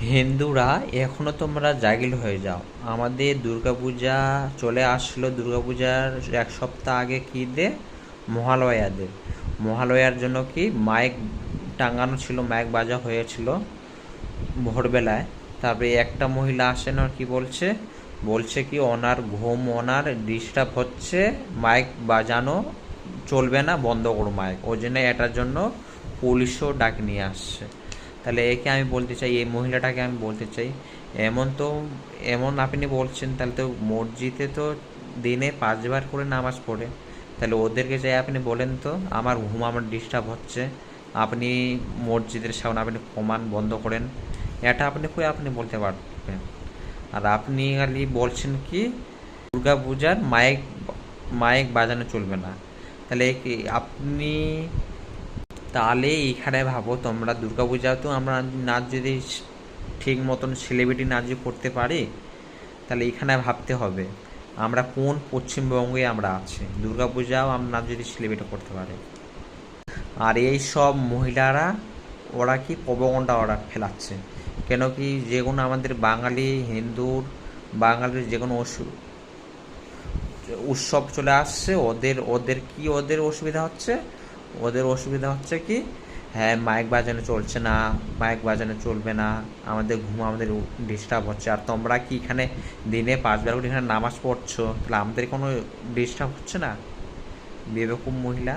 হিন্দুরা এখনো তোমরা জাগিল হয়ে যাও। আমাদের দুর্গাপূজা চলে আসলো, দুর্গাপূজার এক সপ্তাহ আগে কি দে, মহালয়াদের। মহালয়ার জন্য কি মাইক টাঙানো ছিল, মাইক বাজা হয়েছিল ভোরবেলায়। তারপরে একটা মহিলা আসেন আর কি বলছে, বলছে কি ওনার ঘুম, ওনার ডিস্টার্ব হচ্ছে, মাইক বাজানো চলবে না, বন্ধ করো মাইক। ওই জন্য এটার জন্য পুলিশও ডাক নিয়ে আসছে। তাহলে একে আমি বলতে চাই, এই মহিলাটাকে আমি বলতে চাই, এমন তো, এমন আপনি বলছেন, তাহলে তো মসজিদে তো দিনে 5 বার করে নামাজ পড়ে। তাহলে ওদেরকে যাই আপনি বলেন তো, আমার ঘুম, আমার ডিস্টার্ব হচ্ছে, আপনি মসজিদের সামনে আপনি কমান বন্ধ করেন। এটা আপনি কই আপনি বলতে পারবেন? আর আপনি খালি বলছেন কি দুর্গা পূজার মাইক মাইক বাজানো চলবে না। তাহলে কি আপনি, তাহলে এইখানে ভাবো তোমরা, দুর্গাপূজা তো আমরা নাচ যদি ঠিক মতন সেলিব্রিটি নাচ যদি করতে পারি, তাহলে এখানে ভাবতে হবে আমরা কোন পশ্চিমবঙ্গে আমরা আছি। দুর্গাপূজাও আমরা যদি সেলিব্রেট করতে পারি। আর এই সব মহিলারা, ওরা কি প্রবগণ্ডা ওরা ফেলাচ্ছে, কেন কি যে কোনো আমাদের বাঙালি হিন্দুর, বাঙালির যে কোনো উৎসব চলে আসছে, ওদের ওদের কি ওদের অসুবিধা হচ্ছে, ওদের অসুবিধা হচ্ছে কি, হ্যাঁ মাইক বাজানো চলছে না, মাইক বাজানো চলবে না, আমাদের ঘুম, আমাদের ডিস্টার্ব হচ্ছে। আর তোমরা কি এখানে দিনে 5 বার করে এখানে নামাজ পড়ছো, তাহলে আমাদের কোনো ডিস্টার্ব হচ্ছে না? বেবকুম মহিলা।